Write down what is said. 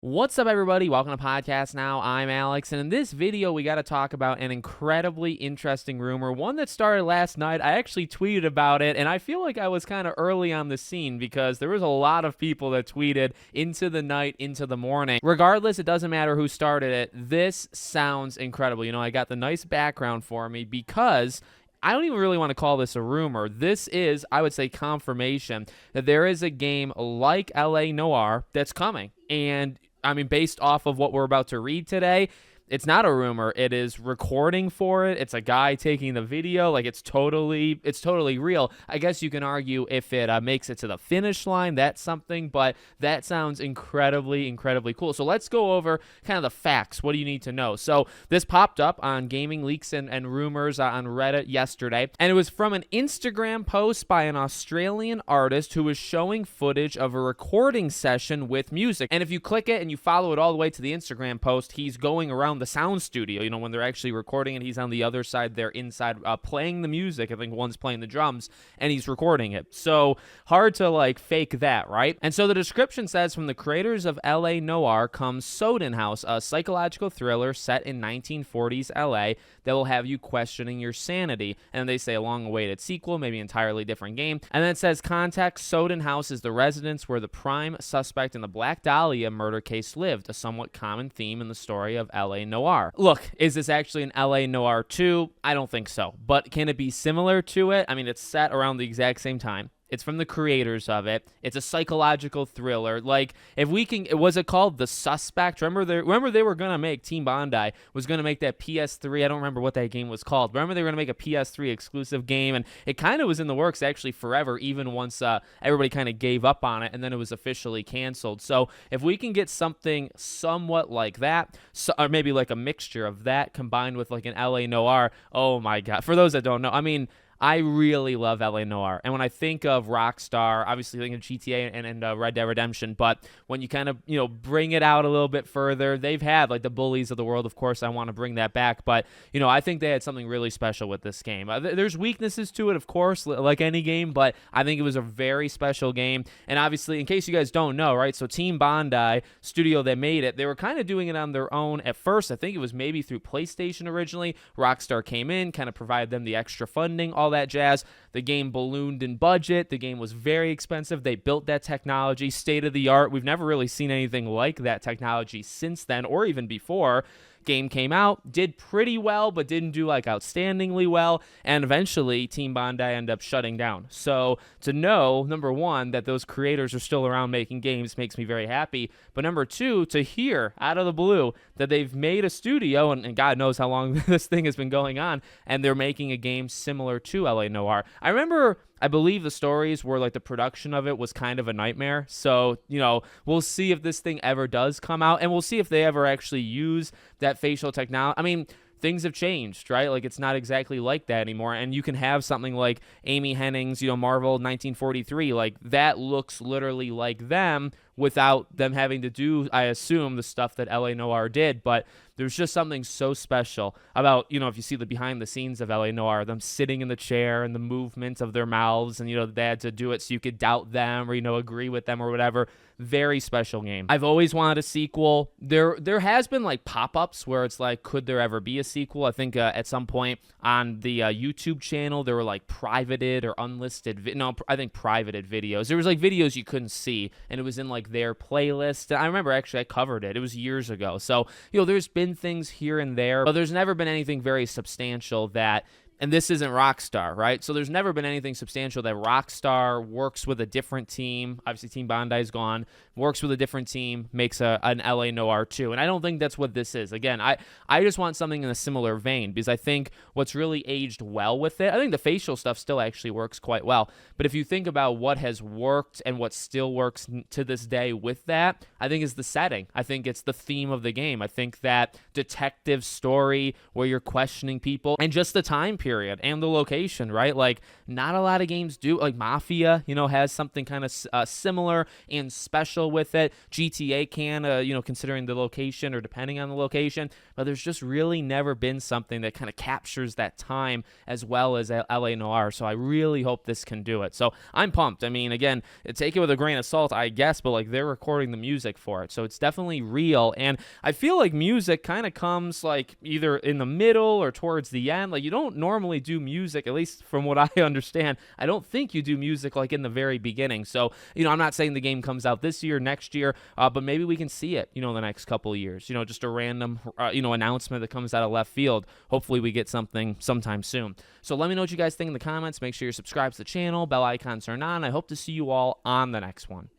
What's up, everybody? Welcome to Podcast Now. I'm Alex, and in this video, we got to talk about an incredibly interesting rumor, one that started last night. I actually tweeted about it, and I feel like I was kind of early on the scene because there was a lot of people that tweeted into the night, into the morning. Regardless, it doesn't matter who started it. This sounds incredible. I got the nice background for me because I don't even really want to call this a rumor. This is, I would say, confirmation that there is a game like LA Noire that's coming. And based off of what we're about to read today, it's not a rumor. It is recording for it. It's a guy taking the video. Like, it's totally real. I guess you can argue if it makes it to the finish line, that's something, but that sounds incredibly cool. So let's go over kind of the facts. What do you need to know? So this popped up on Gaming Leaks and Rumors on Reddit yesterday, and it was from an Instagram post by an Australian artist who was showing footage of a recording session with music. And if you click it and you follow it all the way to the Instagram post, he's going around the sound studio. When they're actually recording it, he's on the other side there inside playing the music. I think one's playing the drums and he's recording it. So hard to fake that, right? And so the description says, from the creators of LA Noire comes Soden House, a psychological thriller set in 1940s LA that will have you questioning your sanity. And they say a long-awaited sequel, maybe entirely different game. And then it says context: Soden House is the residence where the prime suspect in the Black Dahlia murder case lived, a somewhat common theme in the story of LA Noire. Look, is this actually an LA Noire 2? I don't think so. But can it be similar to it? It's set around the exact same time. It's from the creators of it. It's a psychological thriller. Was it called The Suspect? Remember they were going to make, Team Bondi was going to make that PS3. I don't remember what that game was called. Remember they were going to make a PS3 exclusive game, and it kind of was in the works actually forever, even once everybody kind of gave up on it, and then it was officially canceled. So if we can get something somewhat like that, or maybe like a mixture of that combined with like an LA Noire, oh my God. For those that don't know, I really love LA Noire. And when I think of Rockstar, obviously I think of GTA and Red Dead Redemption, but when you kind of, bring it out a little bit further, they've had like the Bullies of the world. Of course, I want to bring that back, but I think they had something really special with this game. There's weaknesses to it, of course, like any game, but I think it was a very special game. And obviously, in case you guys don't know, right, so Team Bondi, studio that made it, they were kind of doing it on their own at first. I think it was maybe through PlayStation originally. Rockstar came in, kind of provided them the extra funding, all that jazz. The game ballooned in budget. The game was very expensive. They built that technology, state of the art. We've never really seen anything like that technology since then, or even before. Game came out, did pretty well, but didn't do outstandingly well, and eventually Team Bondi ended up shutting down. So to know, number one, that those creators are still around making games makes me very happy, but number two, to hear out of the blue that they've made a studio, and God knows how long this thing has been going on, and they're making a game similar to LA Noire. I believe the stories were the production of it was kind of a nightmare. So, we'll see if this thing ever does come out, and we'll see if they ever actually use that facial technology. Things have changed, right? It's not exactly like that anymore. And you can have something like Amy Hennig's, Marvel 1943. That looks literally like them without them having to do, I assume, the stuff that LA Noire did. But there's just something so special about, if you see the behind the scenes of LA Noire, them sitting in the chair and the movement of their mouths, and, they had to do it so you could doubt them or, agree with them or whatever. Very special game. I've always wanted a sequel. There has been pop-ups where it's could there ever be a sequel? I think at some point on the YouTube channel, there were privated or unlisted, I think privated videos. There was videos you couldn't see, and it was in their playlist. I remember actually I covered it. It was years ago. So, there's been things here and there, but there's never been anything very substantial that, and this isn't Rockstar, right? So there's never been anything substantial that Rockstar works with a different team. Obviously, Team Bondi's gone. Works with a different team, makes an LA Noire 2. And I don't think that's what this is. Again, I just want something in a similar vein, because I think what's really aged well with it, I think the facial stuff still actually works quite well. But if you think about what has worked and what still works to this day with that, I think is the setting. I think it's the theme of the game. I think that detective story where you're questioning people, and just the time period. period and the location, right? Like, not a lot of games do. Like, Mafia, has something kind of similar and special with it. GTA can, considering the location or depending on the location, but there's just really never been something that kind of captures that time as well as LA Noire. So I really hope this can do it. So I'm pumped. I mean, again, take it with a grain of salt, I guess, but like, they're recording the music for it. So it's definitely real. And I feel like music kind of comes like either in the middle or towards the end. Like, you don't normally do music, at least from what I understand. I don't think you do music like in the very beginning. So, I'm not saying the game comes out this year, next year, but maybe we can see it, in the next couple of years. Just a random, announcement that comes out of left field. Hopefully we get something sometime soon. So let me know what you guys think in the comments. Make sure you're subscribed to the channel. Bell icons turn on. I hope to see you all on the next one.